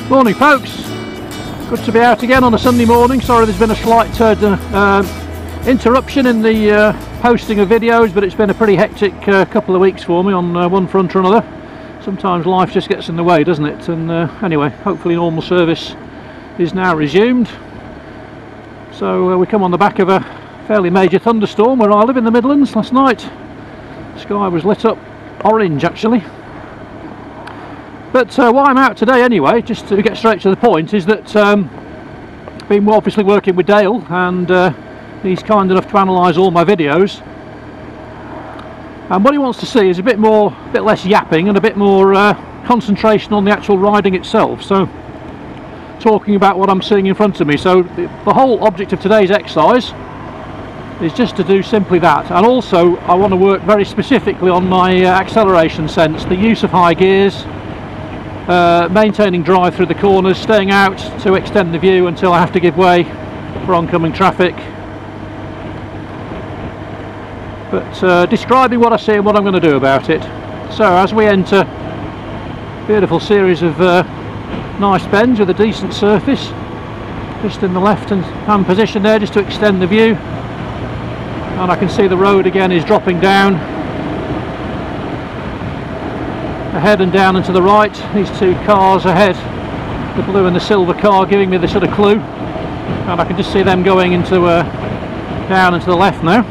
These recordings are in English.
Morning folks, good to be out again on a Sunday morning. Sorry there's been a slight interruption in the posting of videos, but it's been a pretty hectic couple of weeks for me on one front or another. Sometimes life just gets in the way, doesn't it? And anyway, hopefully normal service is now resumed. So we come on the back of a fairly major thunderstorm where I live in the Midlands last night. The sky was lit up orange actually. But why I'm out today anyway, just to get straight to the point, is that I've been obviously working with Dale, and he's kind enough to analyse all my videos. And what he wants to see is a bit less yapping and a bit more concentration on the actual riding itself. So, talking about what I'm seeing in front of me. So the whole object of today's exercise is just to do simply that. And also I want to work very specifically on my acceleration sense, the use of high gears, maintaining drive through the corners, staying out to extend the view until I have to give way for oncoming traffic. But describing what I see and what I'm going to do about it. So as we enter a beautiful series of nice bends with a decent surface, just in the left hand position there, just to extend the view, and I can see the road again is dropping down ahead and down and to the right. These two cars ahead, the blue and the silver car, giving me the sort of clue, and I can just see them going into down and to the left now.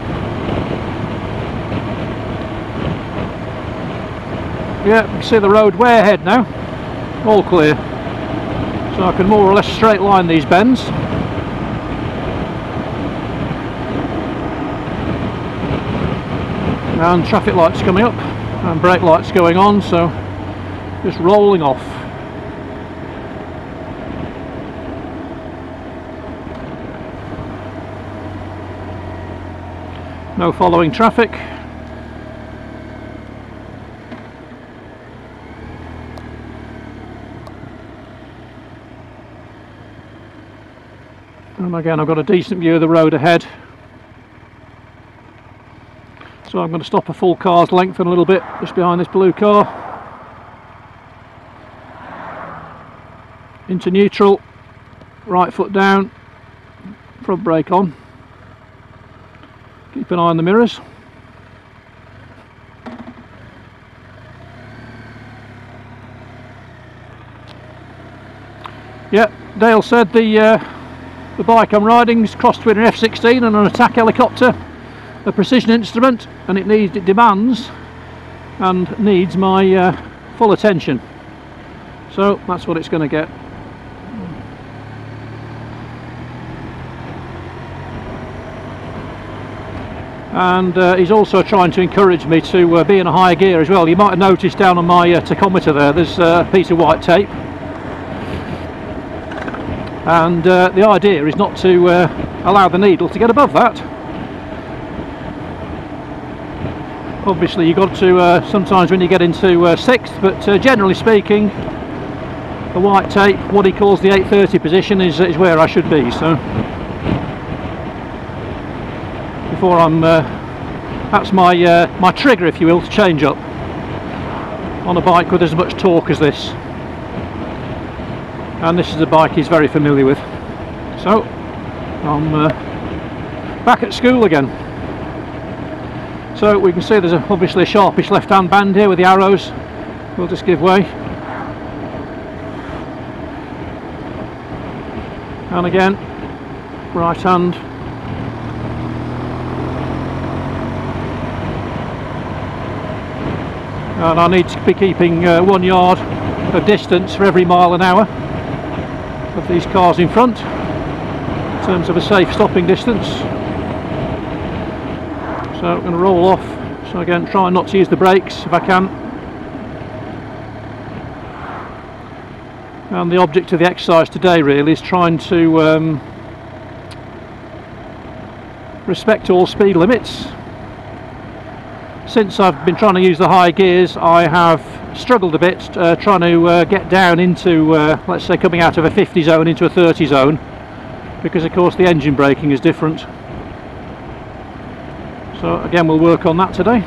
Yeah, you can see the road way ahead now, all clear, so I can more or less straight line these bends. And traffic lights coming up and brake lights going on, so just rolling off. No following traffic. And again, I've got a decent view of the road ahead. So I'm going to stop a full car's length in a little bit, just behind this blue car. Into neutral, right foot down, front brake on. Keep an eye on the mirrors. Yeah, Dale said the bike I'm riding is crossed between an F-16 and an attack helicopter. A precision instrument, and it demands and needs my full attention. So that's what it's going to get. And he's also trying to encourage me to be in a higher gear as well. You might have noticed down on my tachometer there's a piece of white tape, and the idea is not to allow the needle to get above that. Obviously you've got to sometimes when you get into sixth, but generally speaking the white tape, what he calls the 830 position, is where I should be. So before I'm that's my trigger, if you will, to change up on a bike with as much torque as this, and this is a bike he's very familiar with. So I'm back at school again. So we can see there's obviously a sharpish left hand band here with the arrows. We'll just give way. And again, right hand. And I need to be keeping 1 yard of distance for every mile an hour of these cars in front, in terms of a safe stopping distance. So I'm going to roll off, so again try not to use the brakes if I can. And the object of the exercise today really is trying to respect all speed limits. Since I've been trying to use the high gears, I have struggled a bit trying to get down into, let's say, coming out of a 50 zone into a 30 zone, because of course the engine braking is different. So again, we'll work on that today.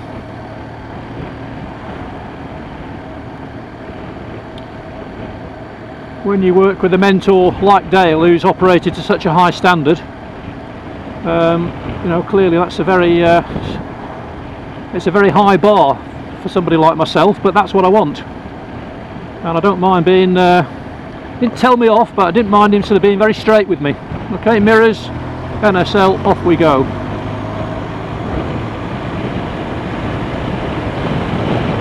when you work with a mentor like Dale, who's operated to such a high standard, you know, clearly that's a very it's a very high bar for somebody like myself, but that's what I want. And I don't mind being didn't tell me off, but I didn't mind him sort of being very straight with me. Okay, mirrors, NSL, off we go.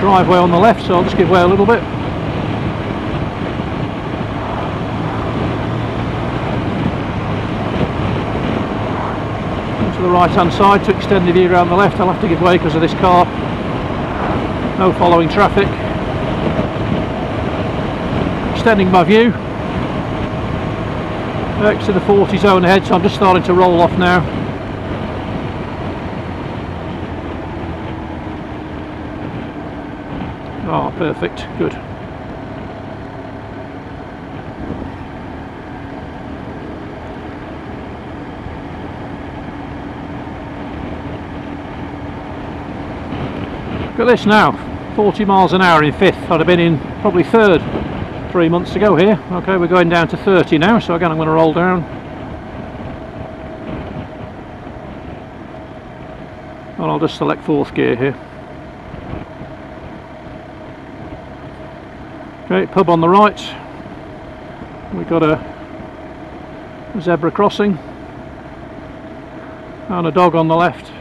Driveway on the left, so I'll just give way a little bit. To the right hand side to extend the view around the left. I'll have to give way because of this car. No following traffic. Extending my view. Back to the 40 zone ahead, so I'm just starting to roll off now. Oh, perfect, good. Look at this now, 40 miles an hour in 5th. I'd have been in probably 3rd 3 months ago here. Okay, we're going down to 30 now, so again I'm going to roll down. And I'll just select 4th gear here. Okay, pub on the right. We've got a zebra crossing. And a dog on the left.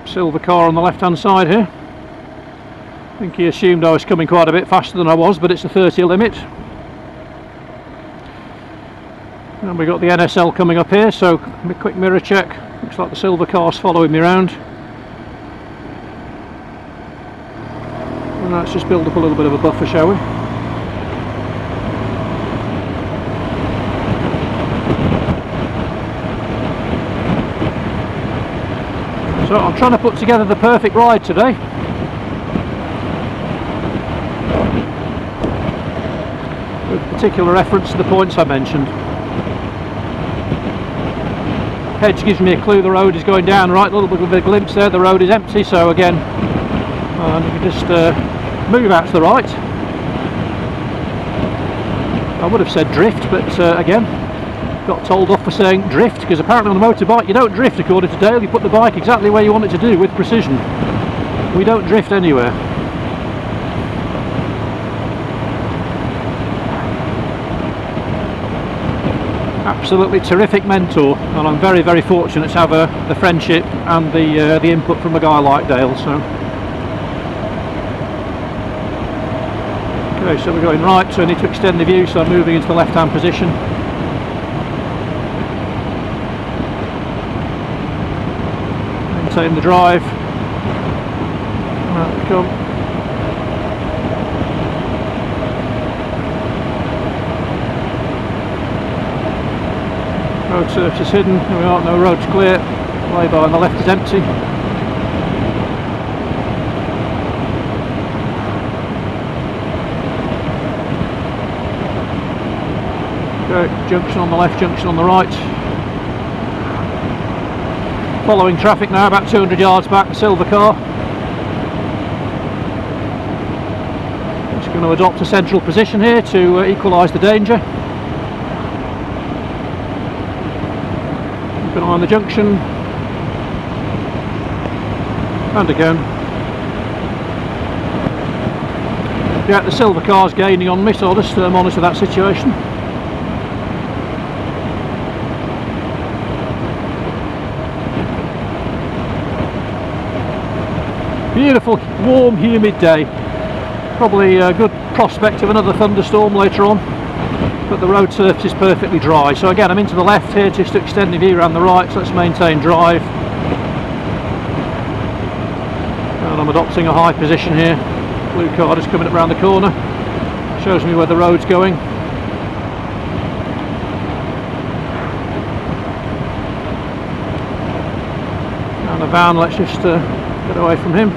Silver car on the left hand side here. I think he assumed I was coming quite a bit faster than I was, but it's a 30 limit. And we've got the NSL coming up here, so a quick mirror check. Looks like the silver car's following me around. And let's just build up a little bit of a buffer, shall we? So I'm trying to put together the perfect ride today. With particular reference to the points I mentioned. Hedge gives me a clue the road is going down right, a little bit of a glimpse there, the road is empty, so again you can just move out to the right. I would have said drift, but again got told off for saying drift, because apparently on a motorbike you don't drift according to Dale, you put the bike exactly where you want it to do with precision. We don't drift anywhere. Absolutely terrific mentor, and I'm very, very fortunate to have the friendship and the input from a guy like Dale. So, okay, so we're going right, so I need to extend the view, so I'm moving into the left-hand position. Maintain the drive. Right, we come. Road surface is hidden, here we are, no road's clear, lay-by on the left is empty. Okay, junction on the left, junction on the right. Following traffic now, about 200 yards back, the silver car. Just going to adopt a central position here to equalise the danger. Keep an eye on the junction. And again. Yeah, the silver car's gaining on me, so I'll just monitor that situation. Beautiful, warm, humid day. Probably a good prospect of another thunderstorm later on, but the road surface is perfectly dry. So again, I'm into the left here just to extend the view around the right, so let's maintain drive. And I'm adopting a high position here. Blue car just coming up around the corner. Shows me where the road's going. And the van, let's just get away from him.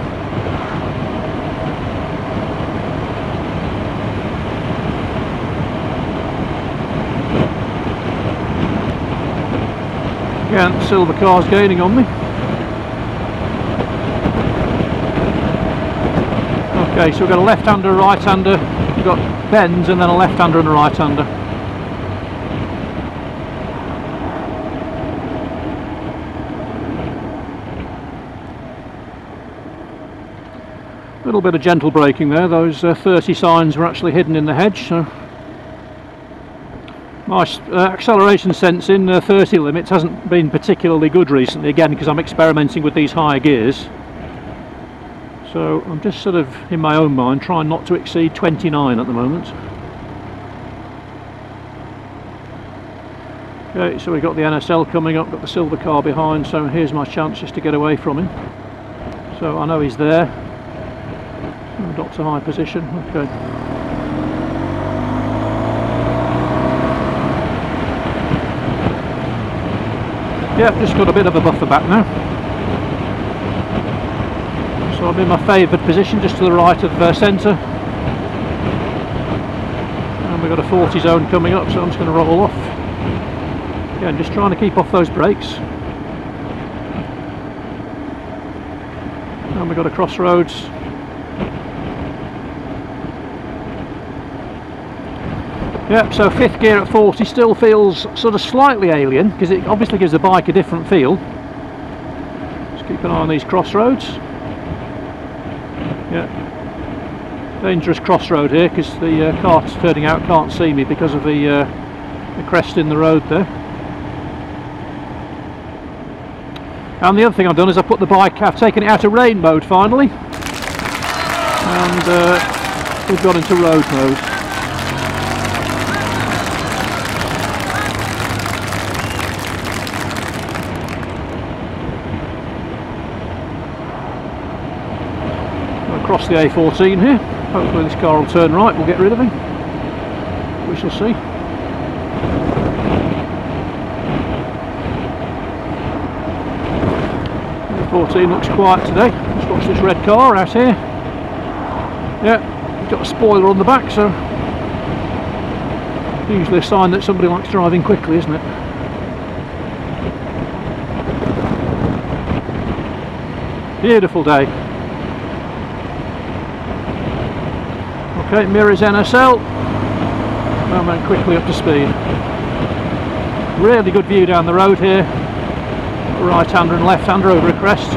Again, the silver car's gaining on me. Okay, so we've got a left-hander, right-hander. We've got bends and then a left-hander and a right-hander. A little bit of gentle braking there. Those 30 signs were actually hidden in the hedge, so my acceleration sense in 30 limits hasn't been particularly good recently, again because I'm experimenting with these higher gears. So I'm just sort of, in my own mind, trying not to exceed 29 at the moment. Okay, so we've got the NSL coming up, got the silver car behind, so here's my chance just to get away from him. So I know he's there. Adopt a high position, okay. Yeah, just got a bit of a buffer back now. So I'm in my favoured position, just to the right of centre. And we've got a 40 zone coming up, so I'm just going to roll off. Again, just trying to keep off those brakes. And we've got a crossroads. Yep, so fifth gear at 40 still feels sort of slightly alien, because it obviously gives the bike a different feel. Just keep an eye on these crossroads. Yeah, dangerous crossroad here, because the car turning out can't see me because of the crest in the road there. And the other thing I've done is I've put the bike, I've taken it out of rain mode finally, and we've gone into road mode. Across the A14 here. Hopefully this car will turn right, we'll get rid of him. We shall see. A14 looks quiet today. Let's watch this red car out here. Yeah, got a spoiler on the back, so usually a sign that somebody likes driving quickly, isn't it? Beautiful day. Okay, mirrors NSL, and then quickly up to speed. Really good view down the road here. Right-hander and left-hander over a crest.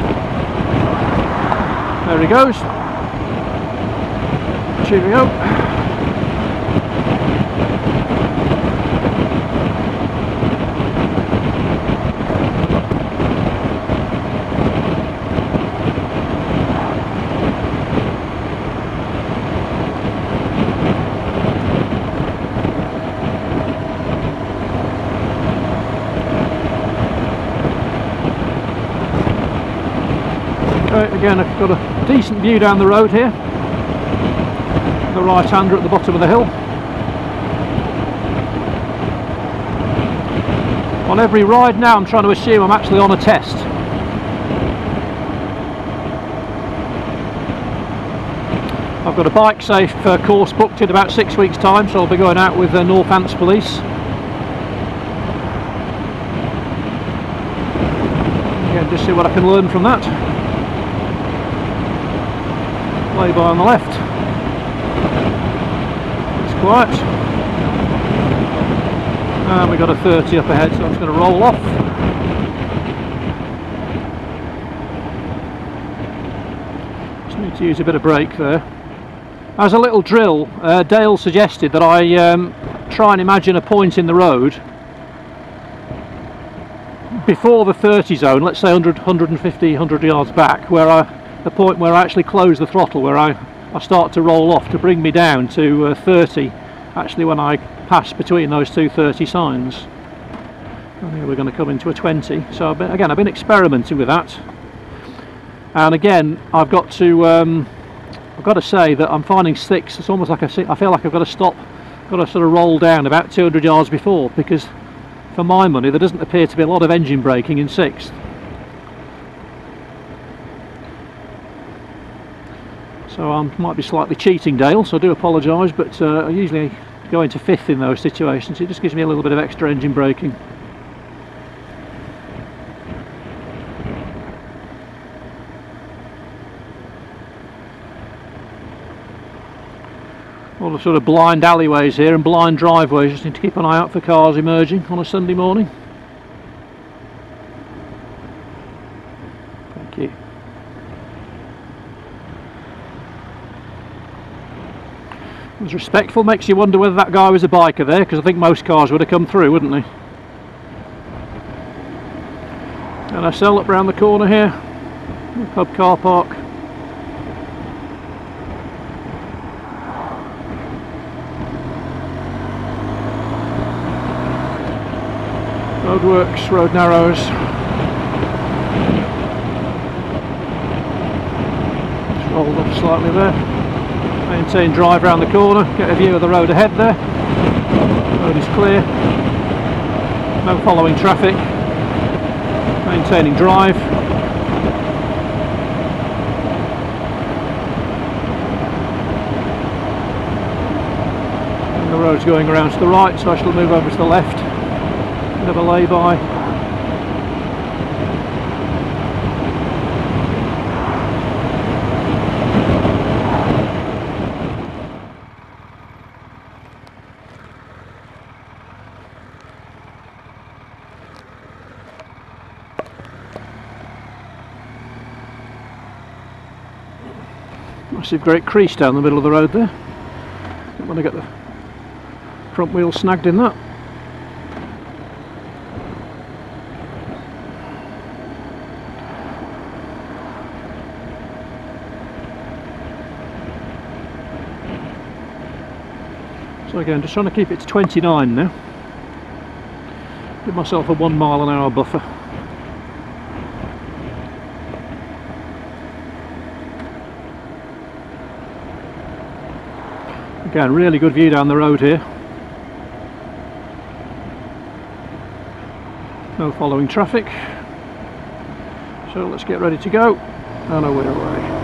There he goes. Cheerio. Again, I've got a decent view down the road here. The right-hander at the bottom of the hill. On every ride now I'm trying to assume I'm actually on a test. I've got a bike safe course booked in about 6 weeks time, so I'll be going out with Northants Police. Again, just see what I can learn from that. Lay-by on the left. It's quiet. And we've got a 30 up ahead, so I'm just going to roll off. Just need to use a bit of brake there. As a little drill, Dale suggested that I try and imagine a point in the road before the 30 zone, let's say 100, 150, 100 yards back, where the point where I actually close the throttle, where I start to roll off to bring me down to 30, actually when I pass between those two 30 signs. And here we're going to come into a 20, so I've been experimenting with that. And again, I've got to say that I'm finding 6, it's almost like I feel like I've got to stop, got to sort of roll down about 200 yards before, because for my money there doesn't appear to be a lot of engine braking in 6th. So I might be slightly cheating Dale, so I do apologise, but I usually go into 5th in those situations. It just gives me a little bit of extra engine braking. All the sort of blind alleyways here and blind driveways. Just need to keep an eye out for cars emerging on a Sunday morning. Thank you. It was respectful, makes you wonder whether that guy was a biker there, because I think most cars would have come through, wouldn't they? And I sell up round the corner here, the pub car park. Roadworks, road narrows. Just rolled up slightly there. Maintain drive round the corner, get a view of the road ahead there. Road is clear. No following traffic. Maintaining drive. And the road's going around to the right, so I shall move over to the left. Bit of a lay-by. Massive great crease down the middle of the road there. Don't want to get the front wheel snagged in that. So again, just trying to keep it to 29 now. Give myself a 1 mile an hour buffer. Again, really good view down the road here. No following traffic. So let's get ready to go. And away away.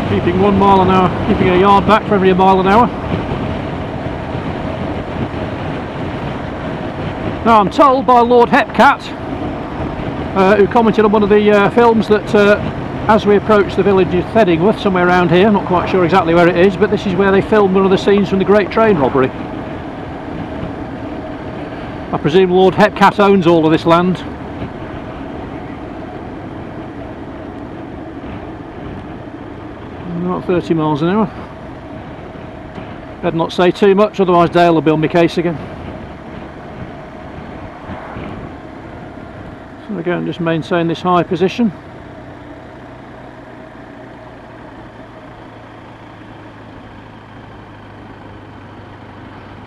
Keeping 1 mile an hour, keeping a yard back for every mile an hour. Now I'm told by Lord Hepcat, who commented on one of the films, that as we approach the village of Theddingworth, somewhere around here, not quite sure exactly where it is, but this is where they filmed one of the scenes from the Great Train Robbery. I presume Lord Hepcat owns all of this land. Not 30 miles an hour. Better not say too much, otherwise Dale will be on my case again. So again, just maintain this high position.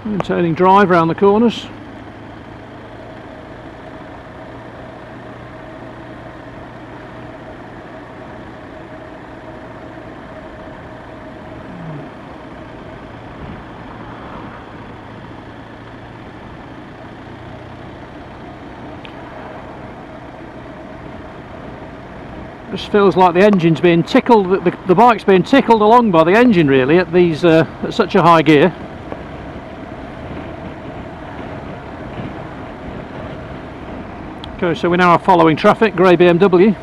Maintaining drive around the corners. Just feels like the engine's being tickled, the bike's being tickled along by the engine really at these at such a high gear. Okay, so we now are following traffic, grey BMW,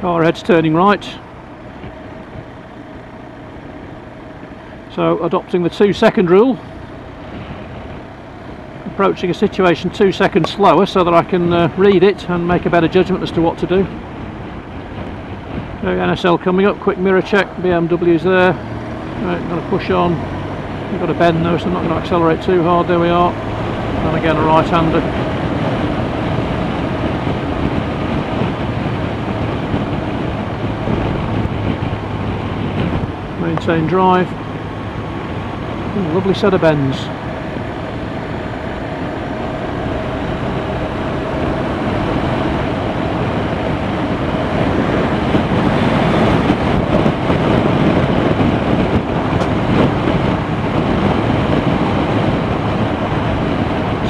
car ahead's turning right. So adopting the 2-second rule, approaching a situation 2 seconds slower so that I can read it and make a better judgment as to what to do. Okay, NSL coming up, quick mirror check, BMW's there. Right, going to push on. We've got a bend though, so I'm not going to accelerate too hard. There we are. And again a right-hander. Maintain drive. Ooh, lovely set of bends.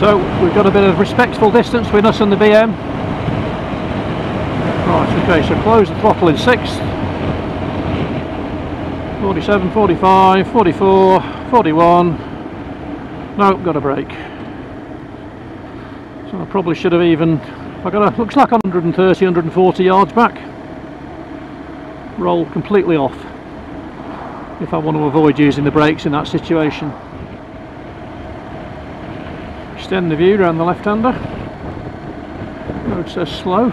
So we've got a bit of respectful distance between us and the BM. Right, okay, so close the throttle in 6th. 47, 45, 44, 41. Nope, got a brake. So I probably should have even, I got a, looks like 130, 140 yards back. Roll completely off if I want to avoid using the brakes in that situation. Extend the view around the left-hander. Road says slow.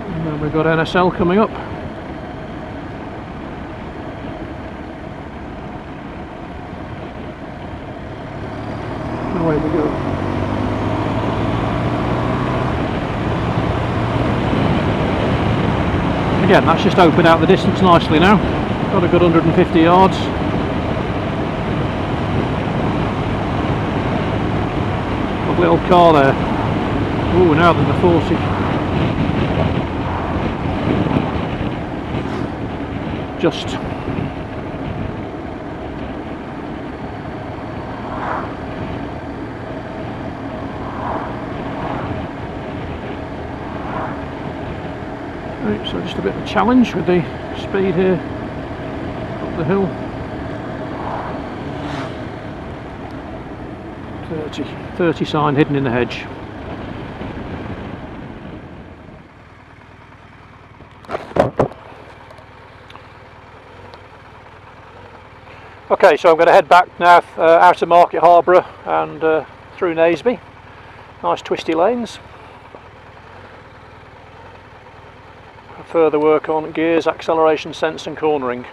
And then we've got NSL coming up. Away we go. Again, that's just opened out the distance nicely now. Got a good 150 yards. Lovely old car there. Ooh, now then the 40. Just. Right, so just a bit of a challenge with the speed here up the hill. 30 sign hidden in the hedge. Okay, so I'm going to head back now out of Market Harborough and through Naseby. Nice twisty lanes. Further work on gears, acceleration, sense and cornering.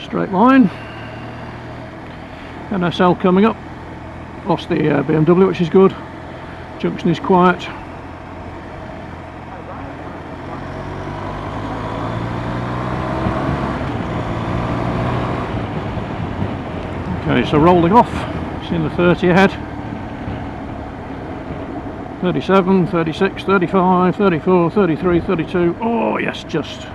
Straight line. NSL coming up. Lost the BMW, which is good. Junction is quiet. Okay, so rolling off. Seeing the 30 ahead. 37, 36, 35, 34, 33, 32. Oh yes, just.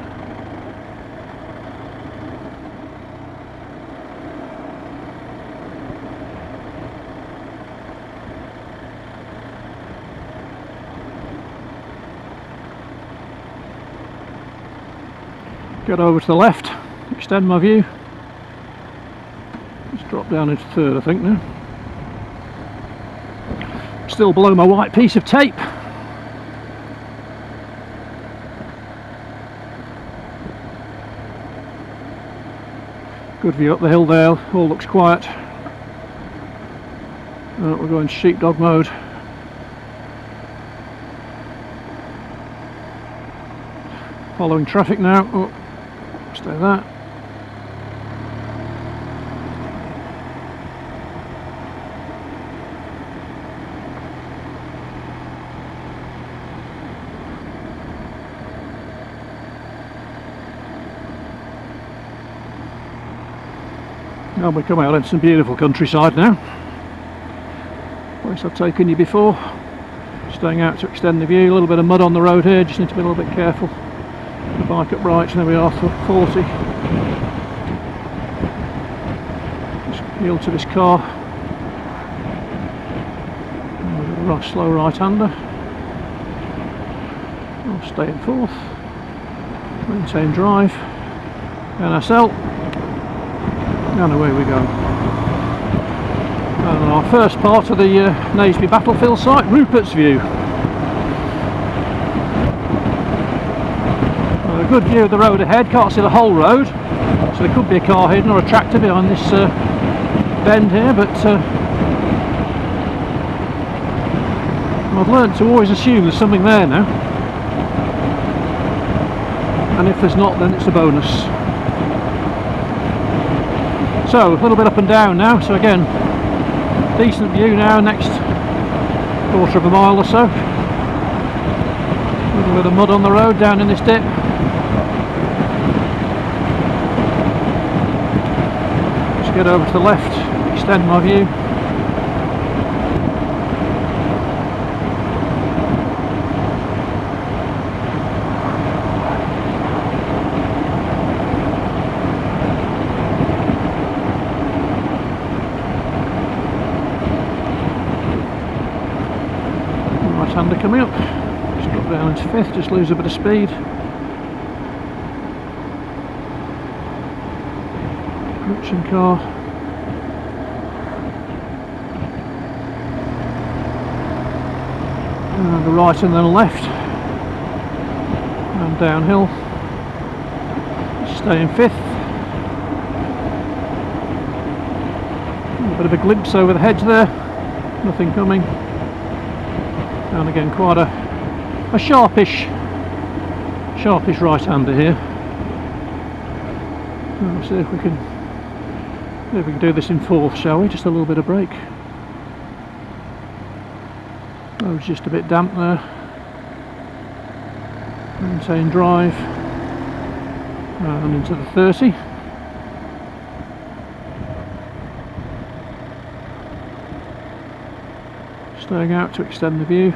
Get over to the left, extend my view. Let's drop down into third, I think now. Still below my white piece of tape. Good view up the hill there, all looks quiet. We're going sheepdog mode. Following traffic now. Oh. Stay that. Now we come out into some beautiful countryside now. Place I've taken you before. Staying out to extend the view. A little bit of mud on the road here, just need to be a little bit careful. The bike upright, and there we are, 40. Just yield to this car. Slow right-hander. I'll stay in fourth. Maintain drive. NSL. And away we go. And our first part of the Naseby battlefield site, Rupert's View. A good view of the road ahead, can't see the whole road, so there could be a car hidden or a tractor behind this bend here, but I've learned to always assume there's something there now, and if there's not, then it's a bonus. So a little bit up and down now, so again decent view now, next quarter of a mile or so. A little bit of mud on the road down in this dip. Get over to the left, extend my view. coming up. Just got down into 5th, just lose a bit of speed. Approaching car. And a right and then a left. And downhill. Stay in 5th. A bit of a glimpse over the hedge there. Nothing coming. And again, quite a sharpish right-hander here. Let's see if we can do this in 4th, shall we? Just a little bit of brake. Road's just a bit damp there. Maintain drive. And into the 30. Staying out to extend the view.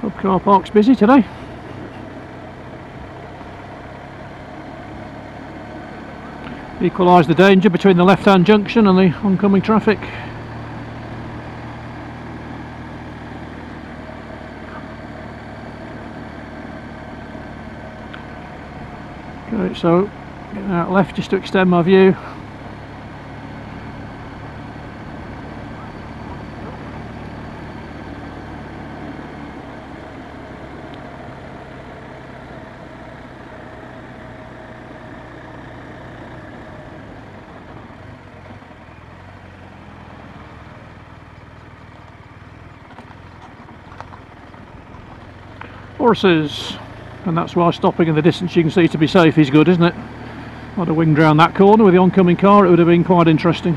Pub car park's busy today. Equalise the danger between the left-hand junction and the oncoming traffic. Okay, so getting out left just to extend my view. Horses, and that's why stopping in the distance you can see to be safe is good, isn't it? I'd have winged round that corner with the oncoming car, it would have been quite interesting.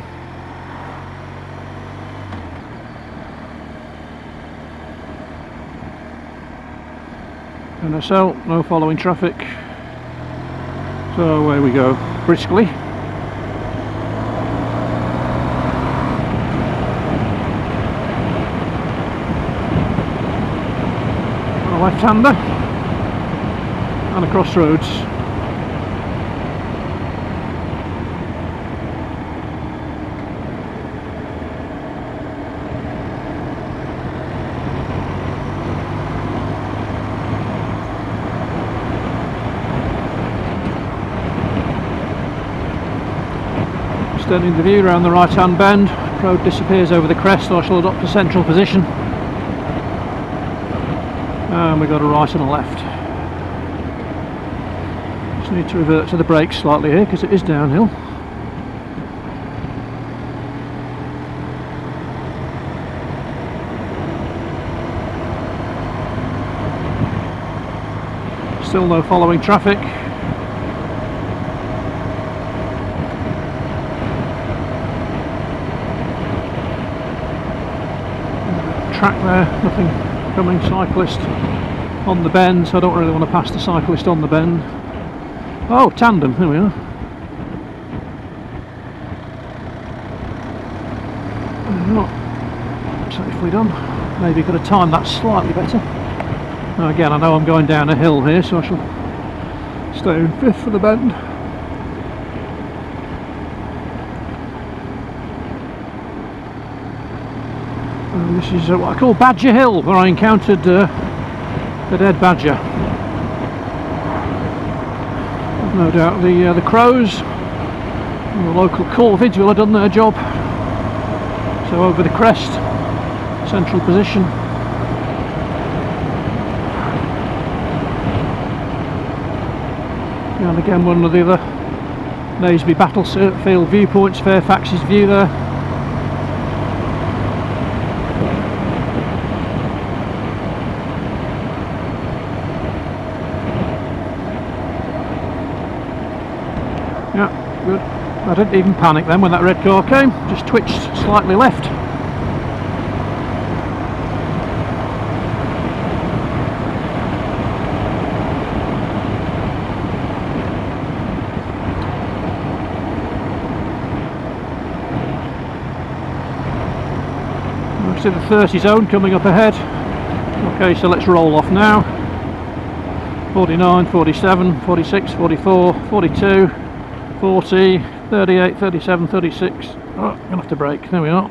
NSL, no following traffic, so away we go, briskly. Left-hander and a crossroads. Extending the view around the right-hand bend, road disappears over the crest, so I shall adopt a central position. And we've got a right and a left. Just need to revert to the brakes slightly here because it is downhill. Still no following traffic. Track there, nothing coming. Cyclist on the bend, so I don't really want to pass the cyclist on the bend. Oh, tandem, here we are. Not safely done. Maybe could have timed that slightly better. Now again, I know I'm going down a hill here, so I shall stay in 5th for the bend. And this is what I call Badger Hill, where I encountered the dead badger. No doubt the crows and the local corvids will have done their job. So over the crest, central position. And again, one of the other Naseby battlefield viewpoints, Fairfax's view there. Yeah, good. I didn't even panic then when that red car came, just twitched slightly left. see the 30 zone coming up ahead. Okay, so let's roll off now. 49, 47, 46, 44, 42, 40, 38, 37, 36. Oh, I'm gonna have to brake. There we are.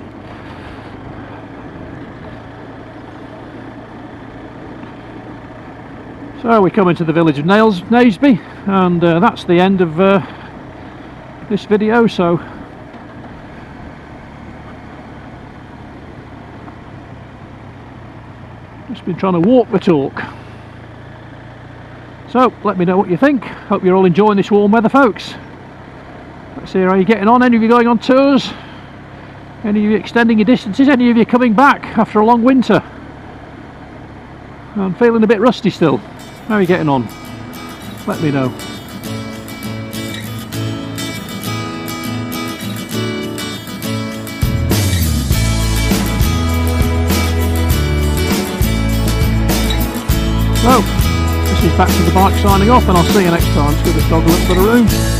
So we come into the village of Naseby, and that's the end of this video. So just been trying to walk the talk. So let me know what you think. Hope you're all enjoying this warm weather, folks. Let's see how you're getting on. Any of you going on tours? Any of you extending your distances? Any of you coming back after a long winter? I'm feeling a bit rusty still. How are you getting on? Let me know. So, this is Back to the Bike signing off, and I'll see you next time. Let's give this dog a little bit of room.